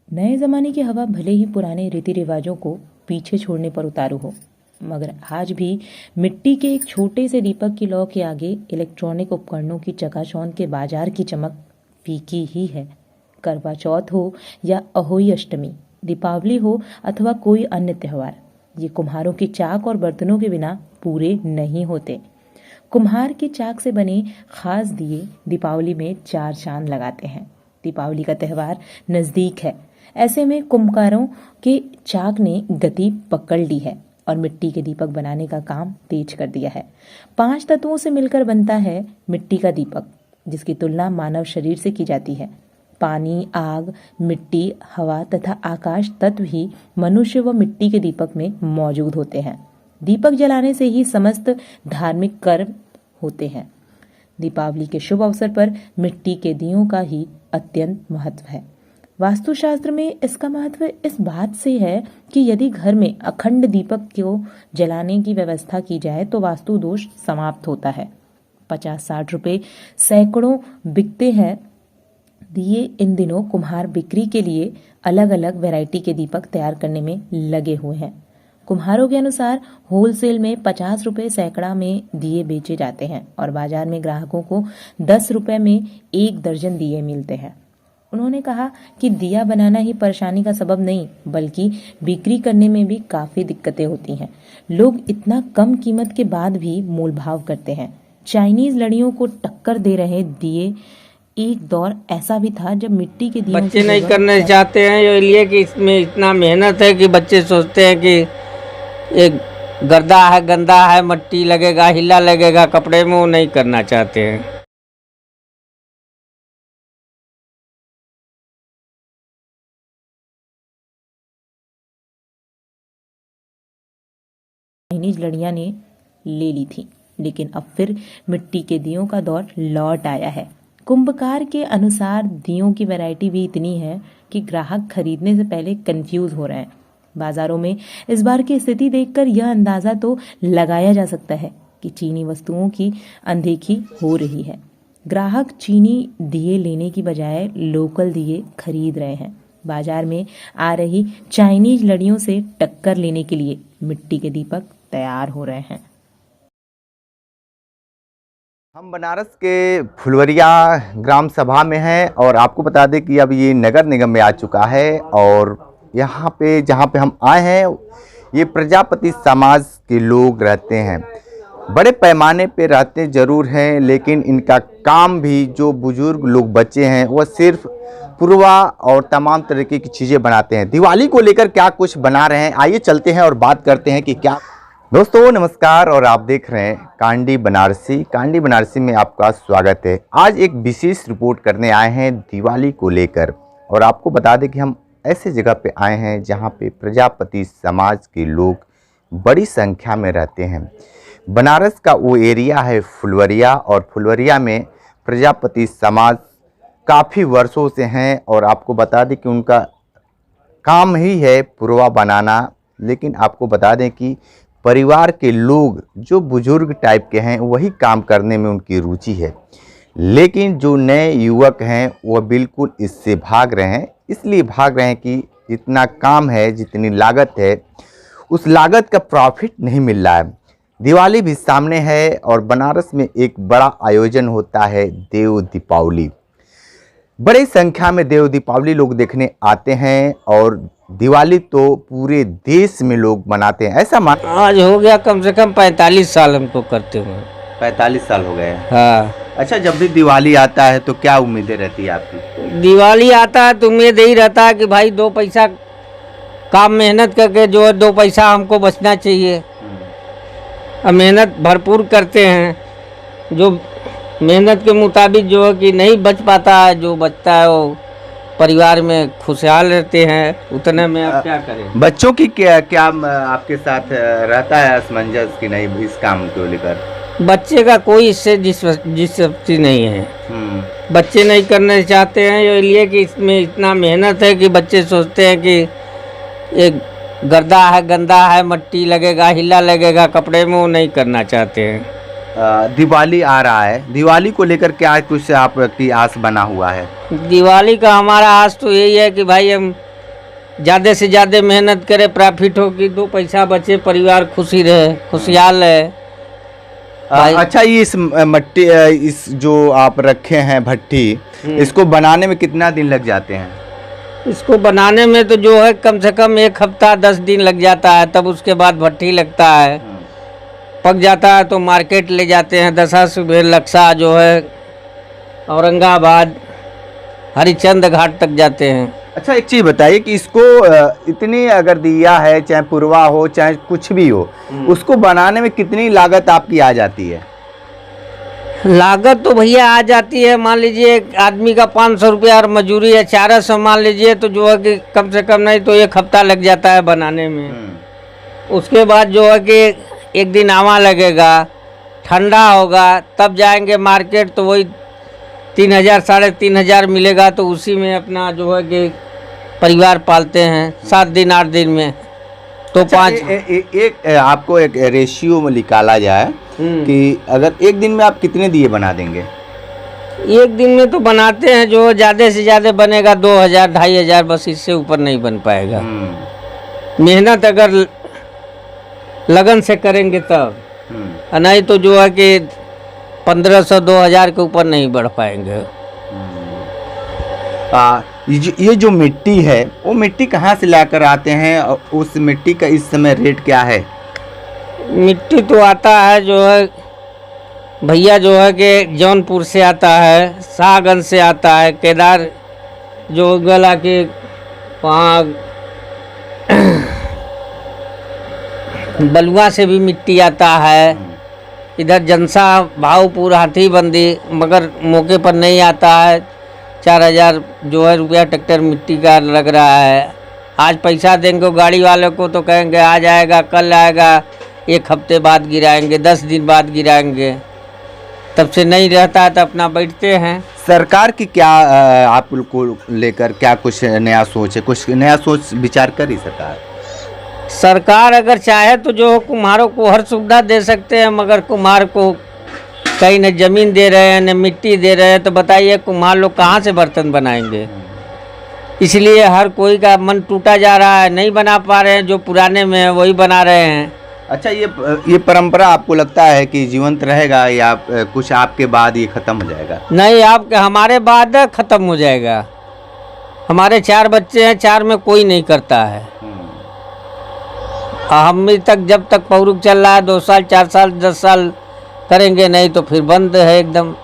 नए ज़माने की हवा भले ही पुराने रीति रिवाजों को पीछे छोड़ने पर उतारू हो, मगर आज भी मिट्टी के एक छोटे से दीपक की लौ के आगे इलेक्ट्रॉनिक उपकरणों की चकाचौंध के बाजार की चमक फीकी ही है। करवा चौथ हो या अहोई अष्टमी, दीपावली हो अथवा कोई अन्य त्यौहार, ये कुम्हारों की चाक और बर्तनों के बिना पूरे नहीं होते। कुम्हार की चाक से बने खास दिए दीपावली में चार चांद लगाते हैं। दीपावली का त्यौहार नज़दीक है, ऐसे में कुम्हारों के चाक ने गति पकड़ ली है और मिट्टी के दीपक बनाने का काम तेज कर दिया है। 5 तत्वों से मिलकर बनता है मिट्टी का दीपक, जिसकी तुलना मानव शरीर से की जाती है। पानी, आग, मिट्टी, हवा तथा आकाश तत्व ही मनुष्य व मिट्टी के दीपक में मौजूद होते हैं। दीपक जलाने से ही समस्त धार्मिक कर्म होते हैं। दीपावली के शुभ अवसर पर मिट्टी के दियों का ही अत्यंत महत्व है। वास्तुशास्त्र में इसका महत्व इस बात से है कि यदि घर में अखंड दीपक को जलाने की व्यवस्था की जाए तो वास्तु दोष समाप्त होता है। 50-60 रुपए सैकड़ों बिकते हैं दिए। इन दिनों कुम्हार बिक्री के लिए अलग अलग वैरायटी के दीपक तैयार करने में लगे हुए हैं। कुम्हारों के अनुसार होलसेल में 50 रुपए सैकड़ा में दिए बेचे जाते हैं और बाजार में ग्राहकों को 10 रुपए में 1 दर्जन दिए मिलते हैं। उन्होंने कहा कि दिया बनाना ही परेशानी का सबब नहीं, बल्कि बिक्री करने में भी काफी दिक्कतें होती हैं। लोग इतना कम कीमत के बाद भी मोल भाव करते हैं। चाइनीज लड़ियों को टक्कर दे रहे दिए। एक दौर ऐसा भी था जब मिट्टी के दिए बच्चे नहीं करना चाहते हैं, इसलिए कि इसमें इतना मेहनत है कि बच्चे सोचते हैं कि एक गर्दा है, गंदा है, मट्टी लगेगा, हिला लगेगा कपड़े में, वो नहीं करना चाहते हैं। चाइनीज लड़ियां ने ले ली थी, लेकिन अब फिर मिट्टी के दियों का दौर लौट आया है। कुंभकार के अनुसार दियों की वैरायटी भी इतनी है कि ग्राहक खरीदने से पहले कंफ्यूज हो रहे हैं। बाजारों में इस बार की स्थिति देखकर यह अंदाजा तो लगाया जा सकता है कि चीनी वस्तुओं की अनदेखी हो रही है। ग्राहक चीनी दिए लेने की बजाय लोकल दिए खरीद रहे हैं। बाजार में आ रही चाइनीज लड़ियों से टक्कर लेने के लिए मिट्टी के दीपक तैयार हो रहे हैं। हम बनारस के फुलवरिया ग्राम सभा में हैं और आपको बता दें कि अब ये नगर निगम में आ चुका है और यहाँ पे जहाँ पे हम आए हैं ये प्रजापति समाज के लोग रहते हैं। बड़े पैमाने पे रहते ज़रूर हैं, लेकिन इनका काम भी जो बुजुर्ग लोग बच्चे हैं वह सिर्फ पुरवा और तमाम तरीके की चीज़ें बनाते हैं। दिवाली को लेकर क्या कुछ बना रहे हैं, आइए चलते हैं और बात करते हैं कि क्या। दोस्तों नमस्कार, और आप देख रहे हैं कांडी बनारसी। कांडी बनारसी में आपका स्वागत है। आज एक विशेष रिपोर्ट करने आए हैं दिवाली को लेकर, और आपको बता दें कि हम ऐसे जगह पे आए हैं जहां पे प्रजापति समाज के लोग बड़ी संख्या में रहते हैं। बनारस का वो एरिया है फुलवरिया, और फुलवरिया में प्रजापति समाज काफ़ी वर्षों से हैं और आपको बता दें कि उनका काम ही है पुरवा बनाना। लेकिन आपको बता दें कि परिवार के लोग जो बुजुर्ग टाइप के हैं वही काम करने में उनकी रुचि है, लेकिन जो नए युवक हैं वह बिल्कुल इससे भाग रहे हैं। इसलिए भाग रहे हैं कि जितना काम है, जितनी लागत है, उस लागत का प्रॉफिट नहीं मिल रहा है। दिवाली भी सामने है और बनारस में एक बड़ा आयोजन होता है देव दीपावली। बड़ी संख्या में देव दीपावली लोग देखने आते हैं और दिवाली तो पूरे देश में लोग मनाते हैं, ऐसा मान। आज हो गया कम से कम 45 साल हमको करते हुए। 45 साल हो गए। हाँ। अच्छा, जब भी दिवाली आता है तो क्या उम्मीदें रहती है आपकी? दिवाली आता है तो उम्मीद यही रहता है कि भाई 2 पैसा काम मेहनत करके जो है 2 पैसा हमको बचना चाहिए। अब मेहनत भरपूर करते हैं, जो मेहनत के मुताबिक जो है कि नहीं बच पाता है, जो बचता है वो परिवार में खुशहाल रहते हैं। उतने में अब क्या करें। बच्चों की क्या आपके साथ रहता है असमंजस कि नहीं इस काम को लेकर? बच्चे का कोई इससे दिलचस्पी नहीं है। बच्चे नहीं करना चाहते हैं, इसलिए कि इसमें इतना मेहनत है कि बच्चे सोचते हैं कि एक गर्दा है, गंदा है, मट्टी लगेगा, हिला लगेगा कपड़े में, वो नहीं करना चाहते हैं। दिवाली आ रहा है, दिवाली को लेकर क्या कुछ आपकी आस बना हुआ है? दिवाली का हमारा आस तो यही है कि भाई हम ज़्यादा से ज़्यादा मेहनत करे, प्रॉफिट हो कि 2 पैसा बचे, परिवार खुशी रहे, खुशहाल है। अच्छा, ये इस मट्टी इस जो आप रखे हैं भट्टी, इसको बनाने में कितना दिन लग जाते हैं? इसको बनाने में तो जो है कम से कम 1 हफ्ता 10 दिन लग जाता है, तब उसके बाद भट्टी लगता है, पक जाता है तो मार्केट ले जाते हैं। दशा सुबह लक्सा जो है औरंगाबाद हरिचंद घाट तक जाते हैं। अच्छा, एक चीज़ बताइए कि इसको इतनी अगर दिया है, चाहे पुरवा हो चाहे कुछ भी हो, उसको बनाने में कितनी लागत आपकी आ जाती है? लागत तो भैया आ जाती है, मान लीजिए एक आदमी का 500 रुपया और मजूरी है 400 मान लीजिए, तो जो है कि कम से कम नहीं तो 1 हफ्ता लग जाता है बनाने में। उसके बाद जो है कि एक दिन आवा लगेगा, ठंडा होगा, तब जाएंगे मार्केट तो वही 3000 3,500 मिलेगा, तो उसी में अपना जो है कि परिवार पालते हैं 7 दिन 8 दिन में। तो अच्छा, 5 एक आपको एक रेशियो में निकाला जाए कि अगर एक दिन में आप कितने दिए बना देंगे? एक दिन में तो बनाते हैं जो ज़्यादा से ज़्यादा बनेगा 2000 2500, बस इससे ऊपर नहीं बन पाएगा। मेहनत अगर लगन से करेंगे तब, नहीं तो जो है कि 1500 2000 के ऊपर नहीं बढ़ पाएंगे। ये जो मिट्टी है वो मिट्टी कहाँ से लाकर आते हैं और उस मिट्टी का इस समय रेट क्या है? मिट्टी तो आता है जो है भैया जो है कि जौनपुर से आता है, शाहगंज से आता है, केदार जो गला के वहाँ बलुआ से भी मिट्टी आता है, इधर जनसा भावपुर हाथीबंदी, मगर मौके पर नहीं आता है। 4000 जो है रुपया ट्रैक्टर मिट्टी का लग रहा है। आज पैसा देंगे गाड़ी वाले को तो कहेंगे आज आएगा कल आएगा, 1 हफ्ते बाद गिराएंगे, 10 दिन बाद गिराएंगे, तब से नहीं रहता है तो अपना बैठते हैं। सरकार की क्या आप को लेकर क्या कुछ नया सोच है? कुछ नया सोच विचार करी सरकार अगर चाहे तो जो कुम्हारों को हर सुविधा दे सकते हैं, मगर कुम्हार को कहीं न ज़मीन दे रहे हैं न मिट्टी दे रहे हैं, तो बताइए कुम्हार लोग कहाँ से बर्तन बनाएंगे? इसलिए हर कोई का मन टूटा जा रहा है, नहीं बना पा रहे हैं, जो पुराने में है वही बना रहे हैं। अच्छा, ये परंपरा आपको लगता है कि जीवंत रहेगा या कुछ आपके बाद ये खत्म हो जाएगा? नहीं, आपके हमारे बाद खत्म हो जाएगा। हमारे 4 बच्चे हैं, 4 में कोई नहीं करता है। हम तक जब तक पौरुक चल रहा है 2 साल 4 साल 10 साल करेंगे, नहीं तो फिर बंद है एकदम।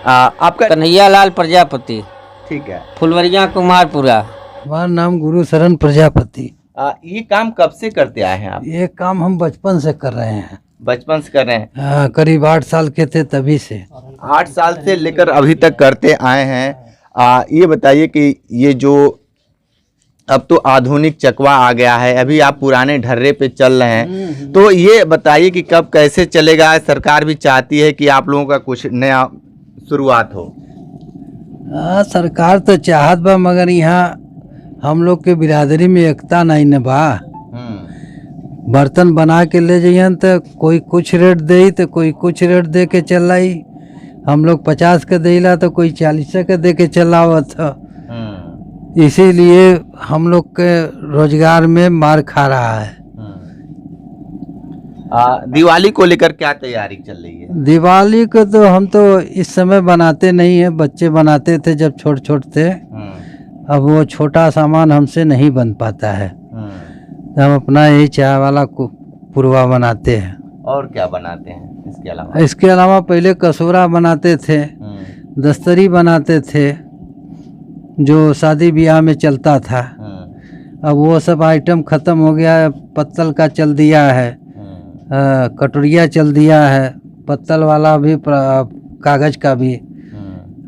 आपका कन्हैया लाल प्रजापति, ठीक है, फुलवरिया कुमारपुरा। हमारा नाम गुरु शरण प्रजापति। ये काम कब से करते आए हैं आप? ये काम हम बचपन से कर रहे हैं। बचपन से कर रहे हैं? करीब 8 साल के थे तभी से। 8 साल से लेकर अभी तक करते आए हैं। ये बताइए कि ये जो अब तो आधुनिक चकवा आ गया है, अभी आप पुराने ढर्रे पे चल रहे हैं, तो ये बताइए कि कब कैसे चलेगा? सरकार भी चाहती है कि आप लोगों का कुछ नया शुरुआत हो। सरकार तो चाहत बा, मगर यहाँ हम लोग के बिरादरी में एकता नहीं न बा। बर्तन बना के ले जाइए तो कोई कुछ रेट दे तो कोई कुछ रेट दे के चलाई। हम लोग 50 के देला तो कोई 40 के दे के चलावत था। इसीलिए हम लोग के रोजगार में मार खा रहा है। दिवाली को लेकर क्या तैयारी चल रही है? दिवाली को तो हम तो इस समय बनाते नहीं है, बच्चे बनाते थे जब छोटे छोटे थे। अब वो छोटा सामान हमसे नहीं बन पाता है, तो हम अपना यही चाय वाला पुरवा बनाते हैं। और क्या बनाते हैं इसके अलावा? इसके अलावा पहले कसोरा बनाते थे, दस्तरी बनाते थे जो शादी ब्याह में चलता था। अब वो सब आइटम ख़त्म हो गया। पत्तल का चल दिया है, कटोरिया चल दिया है, पत्तल वाला भी, कागज़ का भी।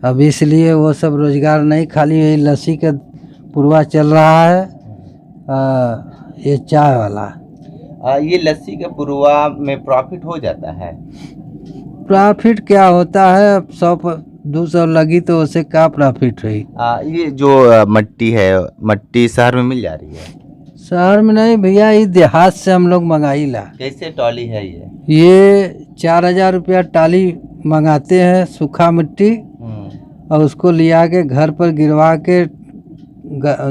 अब इसलिए वो सब रोजगार नहीं, खाली यही लस्सी का पुरवा चल रहा है, ये चाय वाला। ये लस्सी का पुरवा में प्रॉफिट हो जाता है? प्रॉफिट क्या होता है, 100-200 लगी तो उससे क्या प्रॉफिट हुई। ये जो मट्टी है, मट्टी शहर में मिल जा रही है? शहर में नहीं भैया, ये देहात से हम लोग मंगाई ला। कैसे टॉली है ये 4000 रुपया टाली मंगाते हैं सूखा मिट्टी, और उसको लिया के घर पर गिरवा के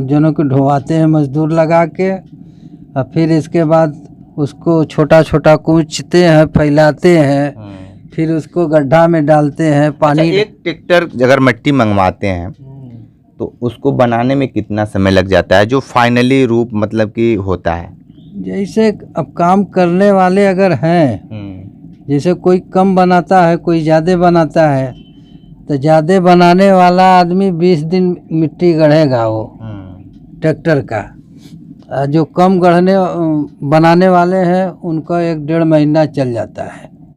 जनों को ढोवाते हैं मजदूर लगा के, और फिर इसके बाद उसको छोटा छोटा कूचते हैं, फैलाते हैं, फिर उसको गड्ढा में डालते हैं पानी। अच्छा, एक ट्रैक्टर अगर मिट्टी मंगवाते हैं तो उसको बनाने में कितना समय लग जाता है, जो फाइनली रूप मतलब कि होता है? जैसे अब काम करने वाले अगर हैं, जैसे कोई कम बनाता है कोई ज़्यादा बनाता है, तो ज़्यादा बनाने वाला आदमी 20 दिन मिट्टी गढ़ेगा वो ट्रैक्टर का। जो कम गढ़ने बनाने वाले हैं उनका 1-1.5 महीना चल जाता है।